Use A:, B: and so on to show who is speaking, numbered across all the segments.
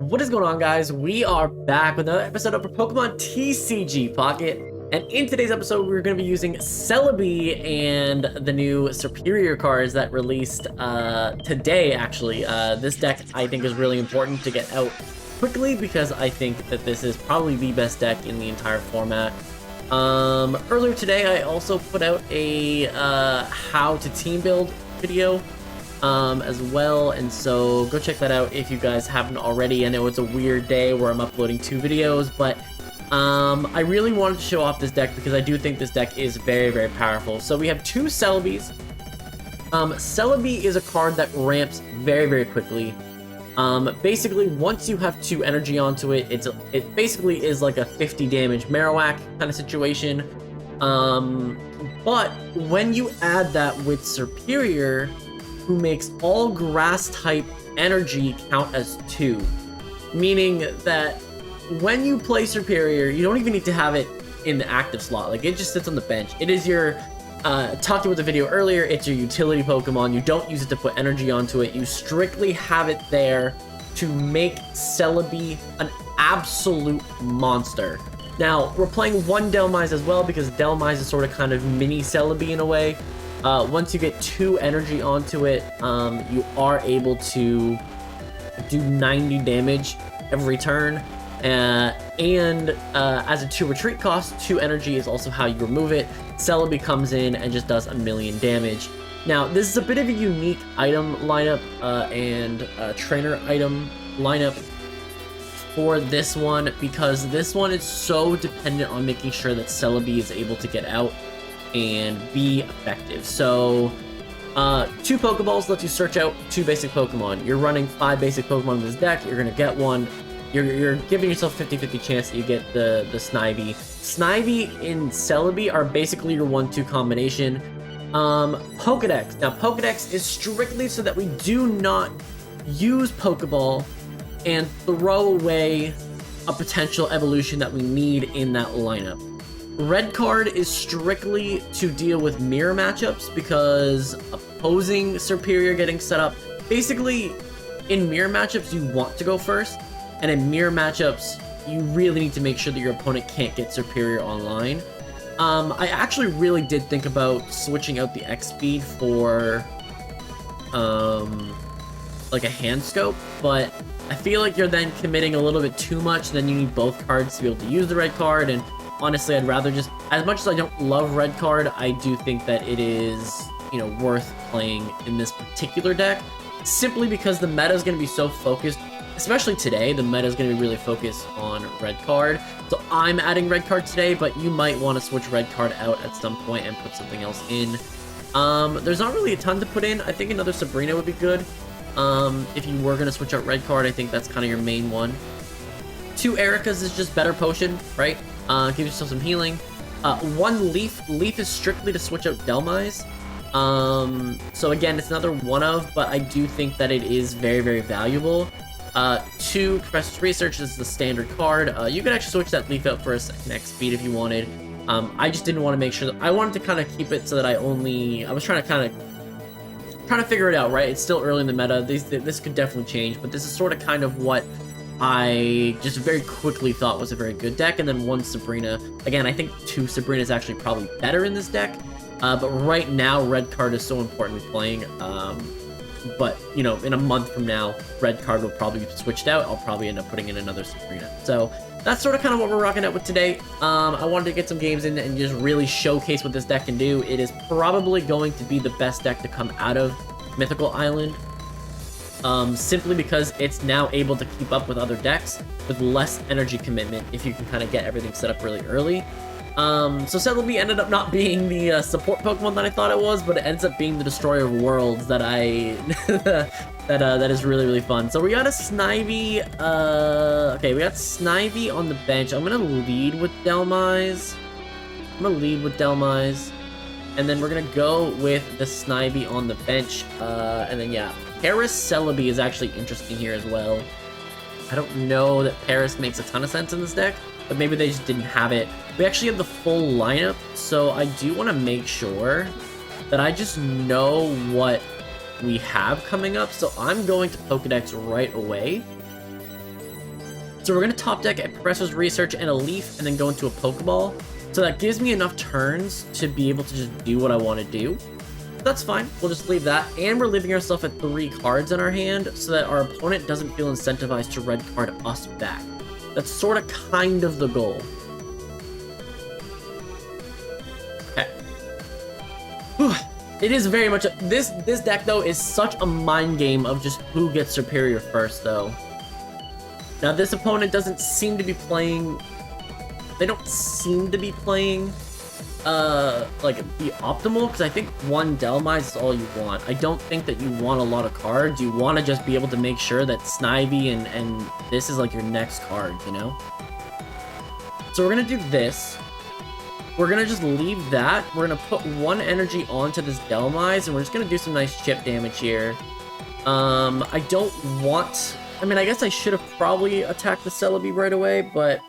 A: What is going on, guys? We are back with another episode of our Pokemon TCG Pocket, and in today's episode we're going to be using Celebi and the new Superior cards that released today. Actually, this deck I think is really important to get out quickly because I think that this is probably the best deck in the entire format. Earlier today I also put out a how to team build video as well, and so go check that out if you guys haven't already. I know it's a weird day where I'm uploading 2 videos, but I really wanted to show off this deck because I do think this deck is very, very powerful. So we have 2 Celebis. Celebi is a card that ramps very, very quickly. Basically, once you have 2 energy onto it, it basically is like a 50 damage Marowak kind of situation. But when you add that with Superior, who makes all grass type energy count as 2, meaning that when you play Superior, you don't even need to have it in the active slot. Like, it just sits on the bench. It is your talking with the video earlier, it's your utility Pokemon. You don't use it to put energy onto it. You strictly have it there to make Celebi an absolute monster. Now, we're playing 1 Dhelmise as well because Dhelmise is sort of kind of mini Celebi in a way. Once you get 2 energy onto it, you are able to do 90 damage every turn. And as a 2 retreat cost, 2 energy is also how you remove it. Celebi comes in and just does 1,000,000 damage. Now, this is a bit of a unique item lineup and trainer item lineup for this one, because this one is so dependent on making sure that Celebi is able to get out and be effective. So 2 Pokeballs lets you search out 2 basic Pokemon. You're running 5 basic Pokemon in this deck, you're gonna get one. You're giving yourself 50-50 chance that you get the Snivy. Snivy and Celebi are basically your 1-2 combination. Pokedex. Now, Pokedex is strictly so that we do not use Pokeball and throw away a potential evolution that we need in that lineup. Red card is strictly to deal with mirror matchups because opposing Superior getting set up. Basically, in mirror matchups, you want to go first, and in mirror matchups, you really need to make sure that your opponent can't get Superior online. I actually really did think about switching out the X speed for like a hand scope, but I feel like you're then committing a little bit too much. Then you need both cards to be able to use the red card, and honestly, I'd rather just, as much as I don't love red card, I do think that it is, you know, worth playing in this particular deck, simply because the meta is going to be so focused, especially today, the meta is going to be really focused on red card. So I'm adding red card today, but you might want to switch red card out at some point and put something else in. There's not really a ton to put in. I think another Sabrina would be good. If you were going to switch out red card, I think that's kind of your main one. 2 Ericas is just better potion, right? Give yourself some healing. 1 Leaf. Leaf is strictly to switch out Dhelmise. So again, it's another one of, but I do think that it is very, very valuable. 2 Professor's Research is the standard card. You could actually switch that Leaf out for a second X speed if you wanted. I just didn't want to make sure that I wanted to kind of keep it so that I was trying to figure it out, right? It's still early in the meta. This could definitely change, but this is sort of kind of what I just very quickly thought was a very good deck. And then 1 Sabrina. Again, I think 2 Sabrina is actually probably better in this deck. But right now, red card is so important with playing. But, you know, in a month from now, red card will probably be switched out. I'll probably end up putting in another Sabrina. So that's sort of kind of what we're rocking out with today. I wanted to get some games in and just really showcase what this deck can do. It is probably going to be the best deck to come out of Mythical Island. Simply because it's now able to keep up with other decks with less energy commitment if you can kind of get everything set up really early. So Celebi ended up not being the support Pokemon that I thought it was, but it ends up being the Destroyer of Worlds that that is really, really fun. So we got a Snivy. Okay, we got Snivy on the bench. I'm gonna lead with Dhelmise. And then we're gonna go with the Snivy on the bench. And then yeah, Paris Celebi is actually interesting here as well. I don't know that Paris makes a ton of sense in this deck, but maybe they just didn't have it. We actually have the full lineup, so I do want to make sure that I just know what we have coming up. So I'm going to Pokedex right away. So we're going to top deck a Professor's Research and a Leaf, and then go into a Pokeball. So that gives me enough turns to be able to just do what I want to do. That's fine. We'll just leave that. And we're leaving ourselves at 3 cards in our hand so that our opponent doesn't feel incentivized to red card us back. That's sort of kind of the goal. Okay. Whew. It is very much this deck though is such a mind game of just who gets superior first though. Now this opponent doesn't seem to be playing. They don't seem to be playing like the optimal, because I think 1 Delmise is all you want. I don't think that you want a lot of cards. You want to just be able to make sure that Snivy and this is like your next card, you know? So we're gonna do this. We're gonna just leave that. We're gonna put 1 energy onto this Delmise, and we're just gonna do some nice chip damage here. I don't want... I mean, I guess I should have probably attacked the Celebi right away, but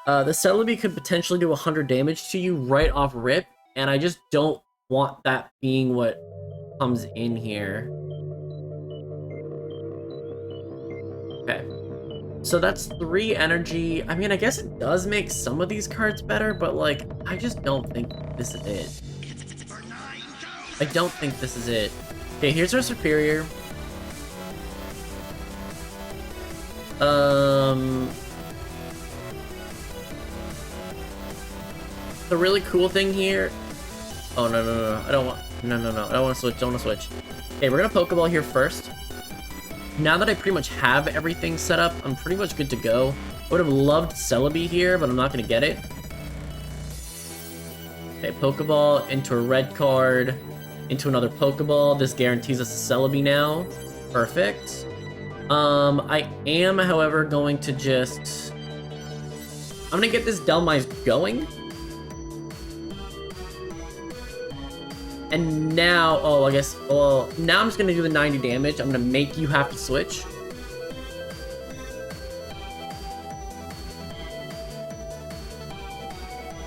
A: the Celebi could potentially do 100 damage to you right off rip, and I just don't want that being what comes in here. Okay. So that's 3 energy. I mean, I guess it does make some of these cards better, but, like, I just don't think this is it. I don't think this is it. Okay, here's our Superior. The really cool thing here... Oh, no. I don't want... No. I don't want to switch. Don't want to switch. Okay, we're going to Pokeball here first. Now that I pretty much have everything set up, I'm pretty much good to go. I would have loved Celebi here, but I'm not going to get it. Okay, Pokeball into a red card, into another Pokeball. This guarantees us a Celebi now. Perfect. I am, however, going to just... I'm going to get this Delmise going. And now, oh, I guess, well, now I'm just going to do the 90 damage. I'm going to make you have to switch.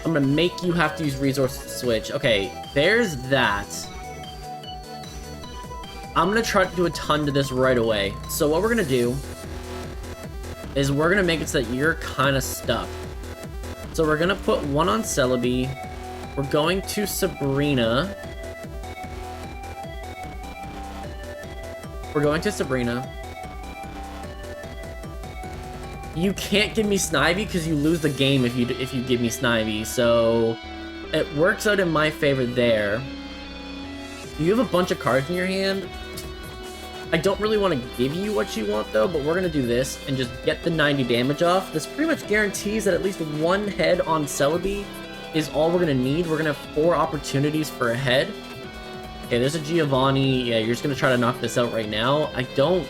A: I'm going to make you have to use resources to switch. Okay, there's that. I'm going to try to do a ton to this right away. So what we're going to do is we're going to make it so that you're kind of stuck. So we're going to put 1 on Celebi. We're going to Sabrina. We're going to Sabrina. You can't give me Snivy because you lose the game if you give me Snivy. So it works out in my favor there. You have a bunch of cards in your hand. I don't really want to give you what you want though, but we're gonna do this and just get the 90 damage off. This pretty much guarantees that at least 1 head on Celebi is all we're gonna need. We're gonna have 4 opportunities for a head. Okay, there's a Giovanni. Yeah, you're just gonna try to knock this out right now. I don't...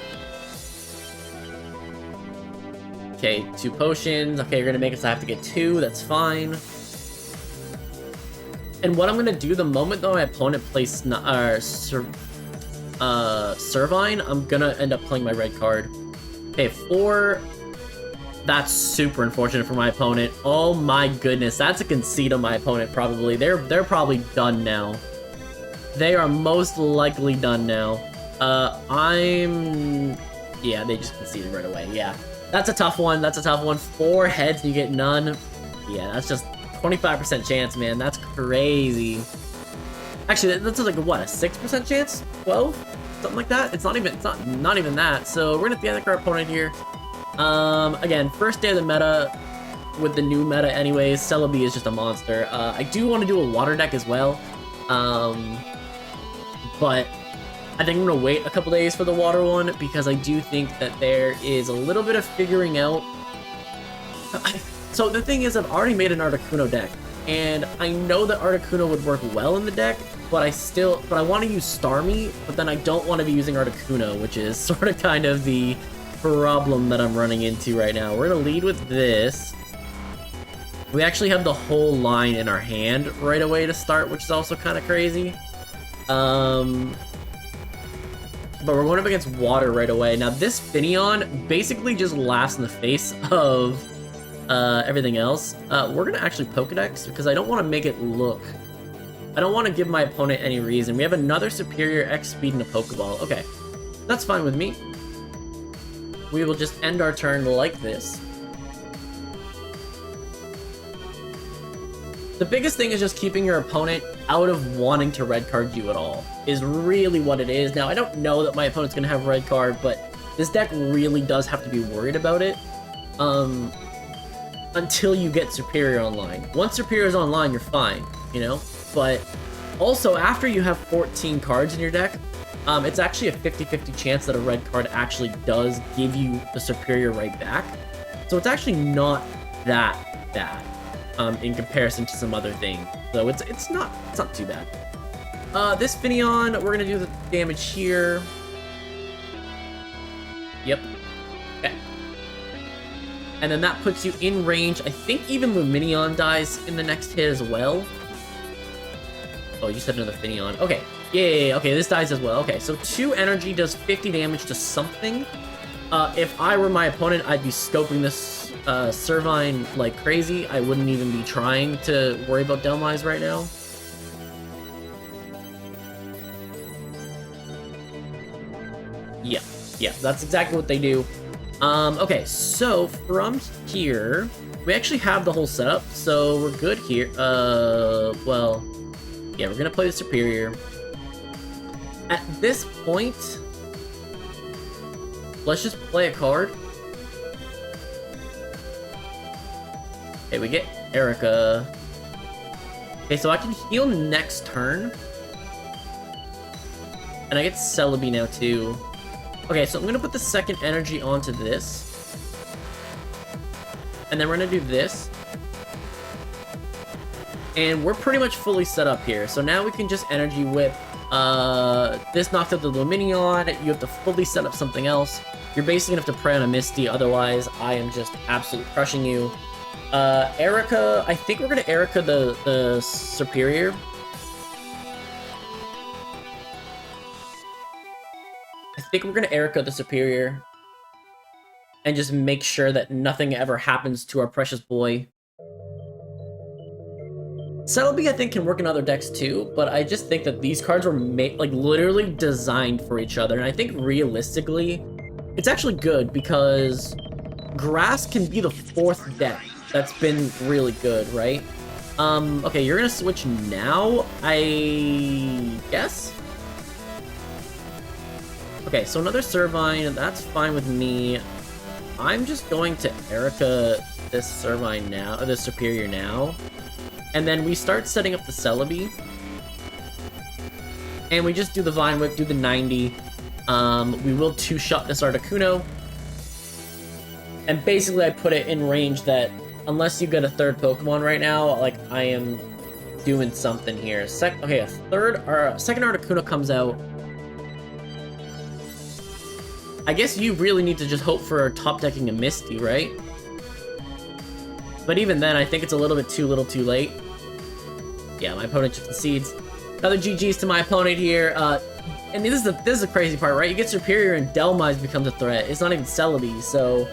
A: Okay, 2 potions. Okay, you're gonna make it so I have to get 2. That's fine. And what I'm gonna do the moment though my opponent plays Servine, I'm gonna end up playing my red card. Okay, 4. That's super unfortunate for my opponent. Oh my goodness, that's a concede on my opponent probably. They're probably done now. They are most likely done now. Yeah, they just conceded right away. Yeah, that's a tough one. That's a tough one. 4 heads and you get none. Yeah, that's just 25% chance, man. That's crazy. Actually, that's like what, a 6% chance? 12? Something like that? It's not even that. So we're gonna attack our opponent here. Again, first day of the meta with the new meta anyways. Celebi is just a monster. I do want to do a water deck as well. But I think I'm gonna wait a couple days for the water one because I do think that there is a little bit of figuring out. So the thing is, I've already made an Articuno deck, and I know that Articuno would work well in the deck, but I want to use Starmie, but then I don't want to be using Articuno, which is sort of kind of the problem that I'm running into right now. We're gonna lead with this. We actually have the whole line in our hand right away to start, which is also kind of crazy. But we're going up against water right away. Now this Finneon basically just laughs in the face of everything else. We're gonna actually Pokedex because I don't want to make it look... I don't want to give my opponent any reason. We have another Superior X Speed and a Pokeball. Okay, that's fine with me. We will just end our turn like this. The biggest thing is just keeping your opponent out of wanting to red card you at all, is really what it is. Now, I don't know that my opponent's gonna have red card, but this deck really does have to be worried about it. Until you get Superior online. Once Superior is online, you're fine, you know? But also, after you have 14 cards in your deck, it's actually a 50-50 chance that a red card actually does give you the Superior right back. So it's actually not that bad in comparison to some other things. So it's not too bad. This Finneon, we're gonna do the damage here. Yep. Okay. And then that puts you in range. I think even Luminion dies in the next hit as well. Oh, you said another Finneon. Okay. Yeah, okay, this dies as well. Okay, so 2 energy does 50 damage to something. If I were my opponent, I'd be scoping this Servine like crazy. I wouldn't even be trying to worry about Delmise right now. Yeah, that's exactly what they do. Okay, so from here, we actually have the whole setup, so we're good here. Well, yeah, we're gonna play the Superior. At this point, let's just play a card. Okay, we get Erica. Okay, so I can heal next turn. And I get Celebi now, too. Okay, so I'm gonna put the second energy onto this. And then we're gonna do this. And we're pretty much fully set up here. So now we can just energy whip. This knocks out the Luminion. You have to fully set up something else. You're basically gonna have to pray on a Misty, otherwise I am just absolutely crushing you. Erica, I think we're gonna Erica the Superior. I think we're gonna Erica the Superior. And just make sure that nothing ever happens to our precious boy. Celebi, I think, can work in other decks too, but I just think that these cards were made, like, literally designed for each other. And I think realistically, it's actually good because Grass can be the 4th deck that's been really good, right? Okay, you're gonna switch now, I guess? Okay, so another Servine, that's fine with me. I'm just going to Erica this Servine now, this Superior now. And then we start setting up the Celebi. And we just do the Vine Whip, do the 90. We will 2-shot this Articuno. And basically I put it in range that, unless you get a 3rd Pokemon right now, like, I am doing something here. Okay, a second Articuno comes out. I guess you really need to just hope for top decking a Misty, right? But even then, I think it's a little bit too little too late. Yeah, my opponent just concedes. Another GG's to my opponent here. And this is the crazy part, right? You get Superior and Delmise becomes a threat. It's not even Celebi, so...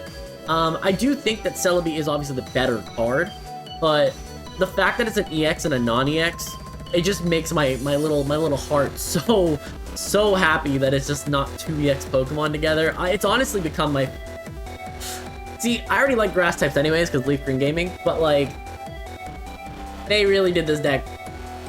A: I do think that Celebi is obviously the better card, but the fact that it's an EX and a non-EX, it just makes my little heart so happy that it's just not 2 EX Pokemon together. It's honestly become my... See, I already like grass types anyways, because Leaf Green Gaming, but, like, they really did this deck.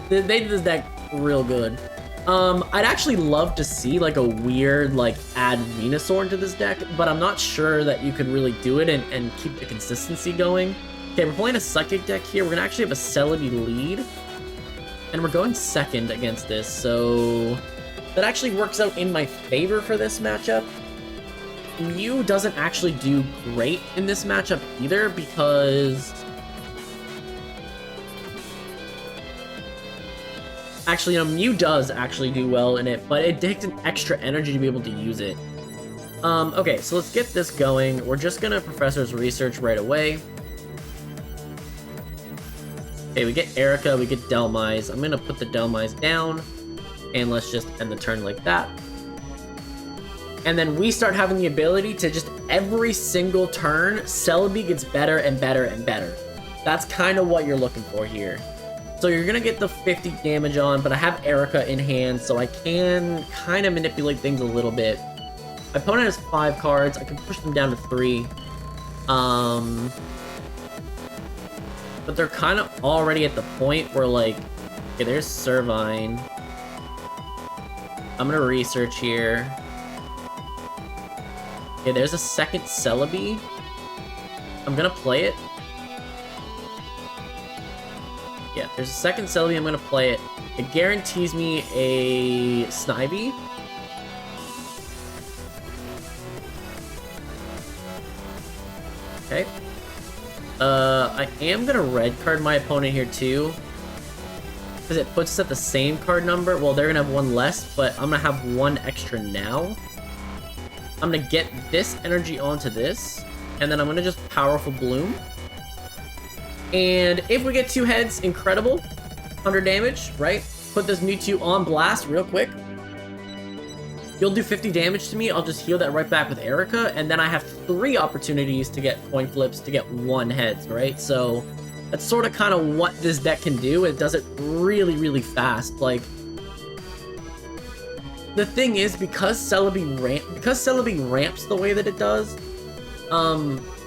A: They did this deck real good. I'd actually love to see, like, a weird, like, add Venusaur into this deck, but I'm not sure that you could really do it and keep the consistency going. Okay, we're playing a Psychic deck here. We're gonna actually have a Celebi lead, and we're going second against this, so that actually works out in my favor for this matchup. Mew doesn't actually do great in this matchup either, because... Actually, you know, Mew does actually do well in it, but it takes an extra energy to be able to use it. Okay, so let's get this going. We're just gonna Professor's Research right away. Okay, we get Erica, we get Delmise. I'm gonna put the Delmise down, and let's just end the turn like that. And then we start having the ability to just every single turn, Celebi gets better and better and better. That's kind of what you're looking for here. So you're gonna get the 50 damage on, but I have Erica in hand, so I can kind of manipulate things a little bit. My opponent has 5 cards. I can push them down to 3. but they're kind of already at the point where, like, okay, there's Servine. I'm gonna research here. Okay, there's a second Celebi. I'm gonna play it. Yeah, there's a second Celebi, I'm gonna play it. It guarantees me a Snivy. Okay. I am gonna red card my opponent here too. Because it puts us at the same card number. Well, they're gonna have one less, but I'm gonna have one extra now. I'm gonna get this energy onto this, and then I'm gonna just Powerful Bloom. And if we get 2 heads, incredible. 100 damage, right? Put this Mewtwo on blast real quick. You'll do 50 damage to me, I'll just heal that right back with Erica, and then I have 3 opportunities to get coin flips to get 1 heads, right? So that's sort of kind of what this deck can do. It does it really, really fast. Like, the thing is, because Celebi ramps the way that it does,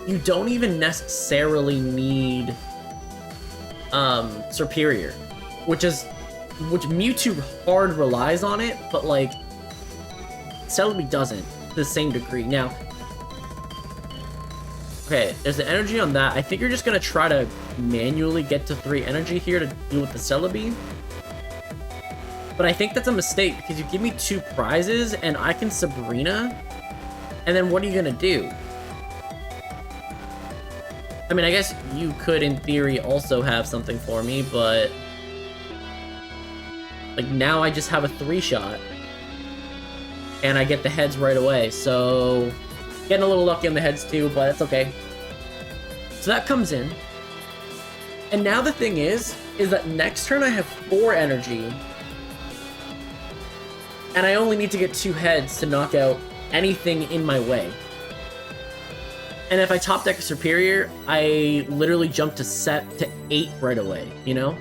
A: you don't even necessarily need Superior, which Mewtwo hard relies on it, but like Celebi doesn't to the same degree. Now, okay, there's the energy on that. I think you're just gonna try to manually get to 3 energy here to deal with the Celebi. But I think that's a mistake because you give me 2 prizes and I can Sabrina, and then what are you gonna do? I mean, I guess you could, in theory, also have something for me, but like now I just have a 3-shot. And I get the heads right away, so getting a little lucky on the heads too, but it's okay. So that comes in. And now the thing is that next turn I have 4 energy. And I only need to get 2 heads to knock out anything in my way. And if I top deck a Superior, I literally jump to 8 right away, you know?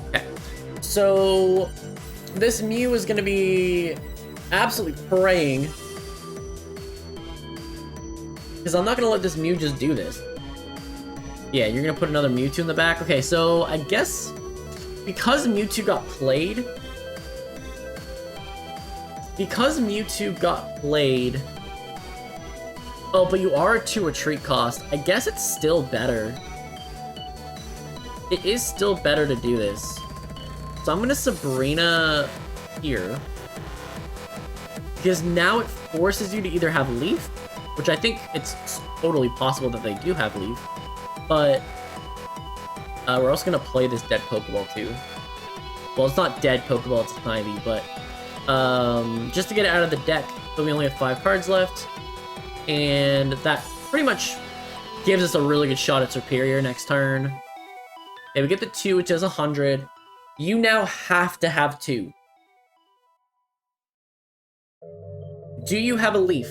A: Okay. So this Mew is gonna be absolutely praying, because I'm not gonna let this Mew just do this. Yeah, you're gonna put another Mewtwo in the back? Okay, so I guess because Mewtwo got played, oh, but you are at 2 retreat cost. I guess it's still better. It is still better to do this. So I'm gonna Sabrina here, because now it forces you to either have Leaf, which I think it's totally possible that they do have Leaf, but we're also gonna play this dead Pokeball too. Well, it's not dead Pokeball, it's Snivy, but just to get it out of the deck. So we only have 5 cards left, and that pretty much gives us a really good shot at Superior next turn. Okay, we get the 2, which is 100. You now have to have 2. Do you have a Leaf?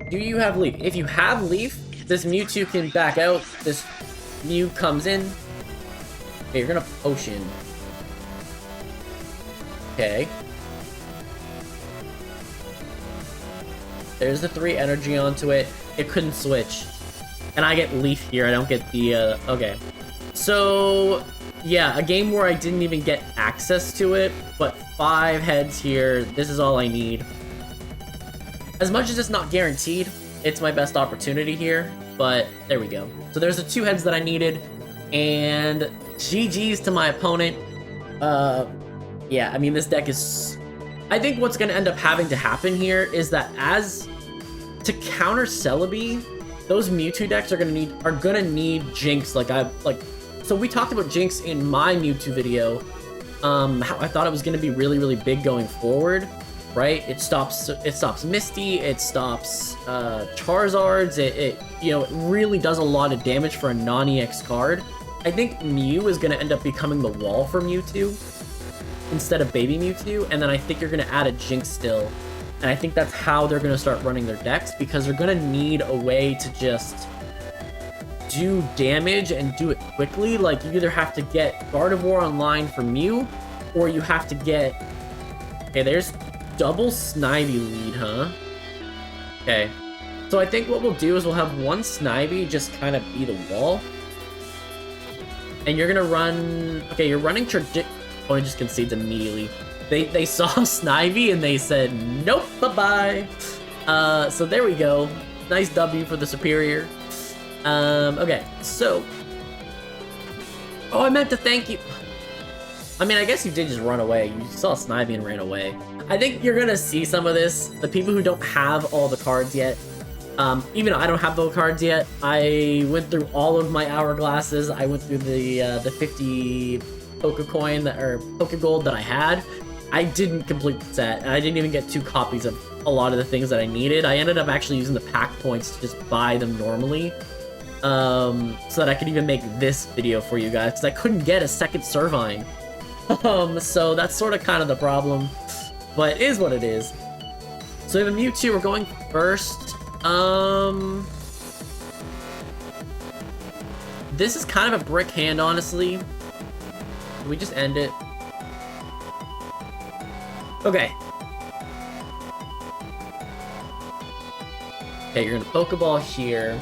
A: Do you have Leaf? If you have Leaf, this Mewtwo can back out. This Mew comes in. Okay, you're gonna Potion. Okay. There's the 3 energy onto it. It couldn't switch. And I get Leaf here. I don't get the, okay. So, yeah, a game where I didn't even get access to it, but 5 heads here. This is all I need. As much as it's not guaranteed, it's my best opportunity here, but there we go. So there's the 2 heads that I needed, and GG's to my opponent. Yeah, I mean, this deck is... I think what's going to end up having to happen here is that to counter Celebi, those Mewtwo decks are gonna need Jinx. So we talked about Jinx in my Mewtwo video. How I thought it was gonna be really, really big going forward, right? It stops Misty, it stops Charizards. It really does a lot of damage for a non-EX card. I think Mew is gonna end up becoming the wall for Mewtwo instead of Baby Mewtwo, and then I think you're gonna add a Jinx still. And I think that's how they're going to start running their decks, because they're going to need a way to just do damage and do it quickly. Like, you either have to get Gardevoir online for Mew, or you have to get Okay, there's double Snivy lead, huh? Okay. So I think what we'll do is we'll have one Snivy just kind of be the wall. And you're gonna run... Okay, you're running Oh, he just concedes immediately. They saw Snivy and they said, nope, bye-bye. So there we go. Nice W for the superior. Okay, so... Oh, I meant to thank you. I mean, I guess you did just run away. You saw Snivy and ran away. I think you're gonna see some of this. The people who don't have all the cards yet, even though I don't have those cards yet, I went through all of my hourglasses. I went through the 50 Pokecoin or Pokegold that I had. I didn't complete the set, and I didn't even get 2 copies of a lot of the things that I needed. I ended up actually using the pack points to just buy them normally, so that I could even make this video for you guys, because I couldn't get a second Servine. So that's sort of kind of the problem, but it is what it is. So we have a Mewtwo. We're going first. This is kind of a brick hand, honestly. Can we just end it? Okay. Okay, you're gonna Pokeball here.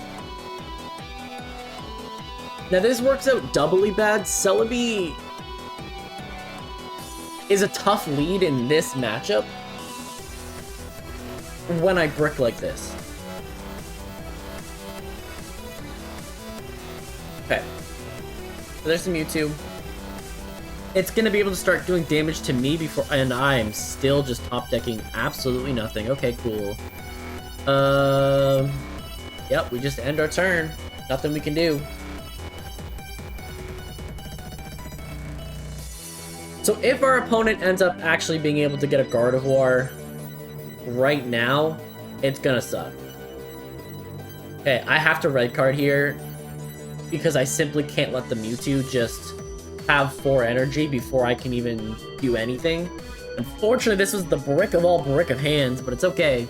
A: Now this works out doubly bad. Celebi is a tough lead in this matchup when I brick like this. Okay. So there's the Mewtwo. It's gonna be able to start doing damage to me before, and I'm still just top decking absolutely nothing. Okay, cool. Yep, we just end our turn. Nothing we can do. So if our opponent ends up actually being able to get a Gardevoir right now, it's gonna suck. Okay, I have to red card here because I simply can't let the Mewtwo just have 4 energy before I can even do anything. Unfortunately, this was the brick of all brick of hands, but it's okay.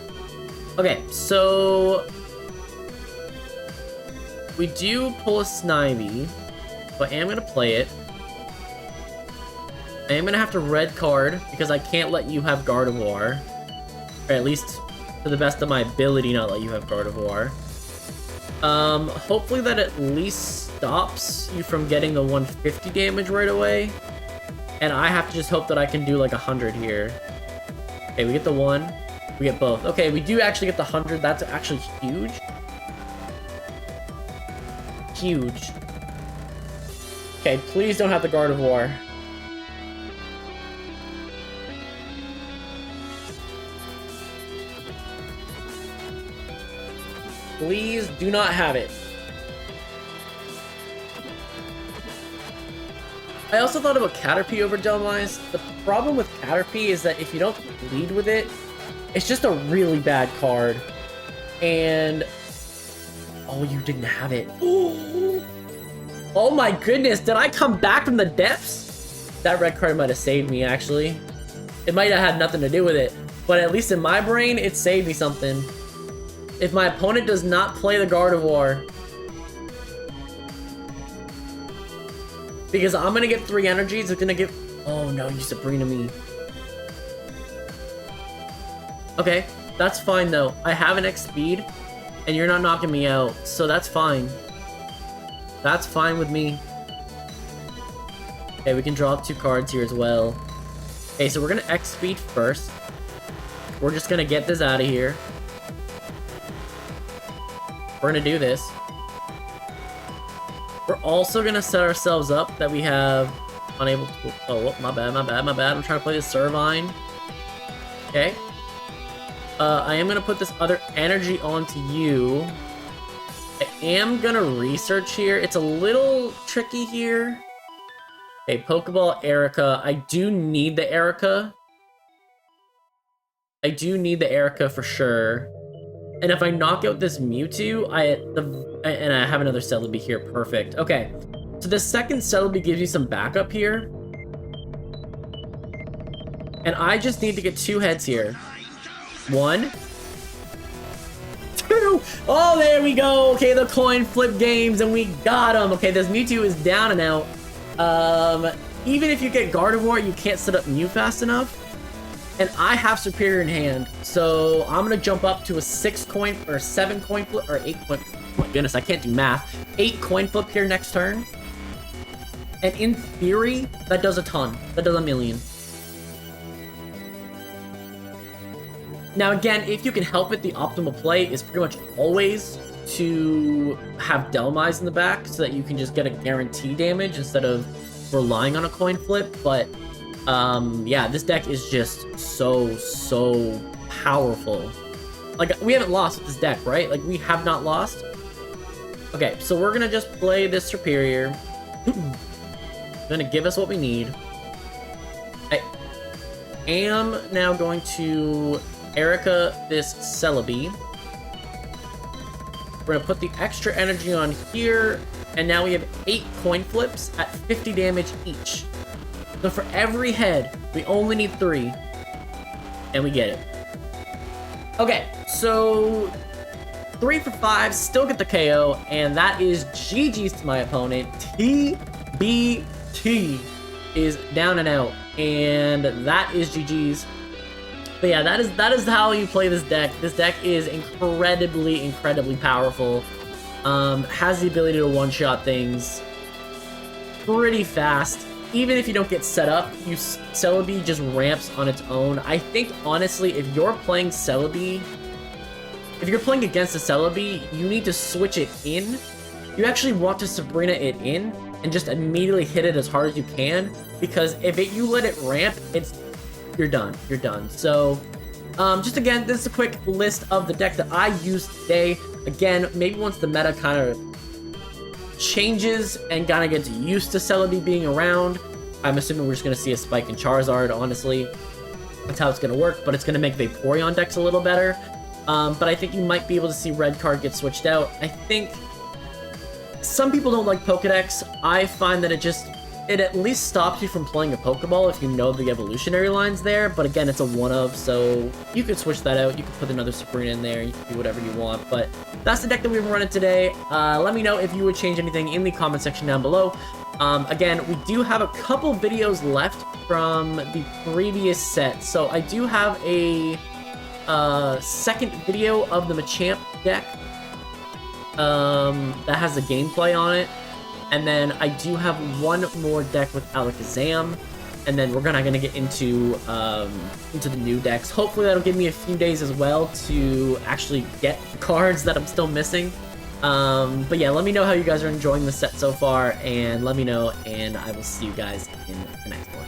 A: Okay, so we do pull a Snivy, but I am gonna play it. I am gonna have to red card because I can't let you have Gardevoir, or at least to the best of my ability not let you have Gardevoir. Hopefully that at least stops you from getting the 150 damage right away, and I have to just hope that I can do like 100 here. Okay, we get the 1, we get both. Okay, we do actually get the 100. That's actually huge. Huge. Okay, please don't have the Gardevoir. Please do not have it. I also thought about Caterpie over Dumwise. The problem with Caterpie is that if you don't lead with it, it's just a really bad card. And... oh, you didn't have it. Ooh. Oh my goodness, did I come back from the depths? That red card might have saved me, actually. It might have had nothing to do with it, but at least in my brain, it saved me something. If my opponent does not play the Gardevoir, because I'm gonna get 3 energies, it's gonna give... oh no, you Sabrina me. Okay, that's fine though. I have an X speed, and you're not knocking me out, so that's fine. That's fine with me. Okay, we can draw 2 cards here as well. Okay, so we're gonna X speed first. We're just gonna get this out of here. We're gonna do this. We're also gonna set ourselves up that we have unable to... oh, my bad. I'm trying to play this Servine. Okay. I am gonna put this other energy onto you. I am gonna research here. It's a little tricky here. Okay, Pokeball, Erica. I do need the Erica. I do need the Erica for sure. And if I knock out this Mewtwo, and I have another Celebi here, perfect. Okay, so the second Celebi gives you some backup here. And I just need to get 2 heads here. 1, 2. Oh, there we go. Okay, the coin flip games, and we got him. Okay, this Mewtwo is down and out. Even if you get Gardevoir, you can't set up Mew fast enough. and I have superior in hand, so I'm gonna jump up to a 6 coin or 7 coin flip or 8 coin. Oh my goodness, I can't do math. 8 coin flip here next turn, and in theory, that does a ton. That does a million. Now again, if you can help it, the optimal play is pretty much always to have Delmise in the back so that you can just get a guarantee damage instead of relying on a coin flip. But yeah, this deck is just so powerful. Like, we haven't lost with this deck, right? Like, we have not lost. Okay, so we're gonna just play this Superior. Gonna give us what we need. I am now going to Erica this Celebi. We're gonna put the extra energy on here, and now we have 8 coin flips at 50 damage each. So for every head, we only need 3, and we get it. Okay, so 3 for 5, still get the KO, and that is GG's to my opponent. TBT is down and out, and that is GG's. But yeah, that is how you play this deck. This deck is incredibly powerful. Has the ability to one-shot things pretty fast. Even if you don't get set up, Celebi just ramps on its own. I think, honestly, if you're playing Celebi, if you're playing against a Celebi, you need to switch it in. You actually want to Sabrina it in and just immediately hit it as hard as you can, because if you let it ramp, you're done. You're done. So, just again, this is a quick list of the deck that I used today. Again, maybe once the meta kind of changes and kind of gets used to Celebi being around, I'm assuming we're just going to see a spike in Charizard, honestly. That's how it's going to work, but it's going to make Vaporeon decks a little better. But I think you might be able to see Red Card get switched out. I think some people don't like Pokedex. I find that it at least stops you from playing a Pokeball if you know the evolutionary line's there, but again, it's a one-of, so you could switch that out. You could put another Sabrina in there. You can do whatever you want, but that's the deck that we've been running today. Let me know if you would change anything in the comment section down below. Again, we do have a couple videos left from the previous set, so I do have a second video of the Machamp deck that has the gameplay on it. And then I do have one more deck with Alakazam, and then we're gonna get into the new decks. Hopefully that'll give me a few days as well to actually get cards that I'm still missing. But yeah, let me know how you guys are enjoying the set so far, and let me know, and I will see you guys in the next one.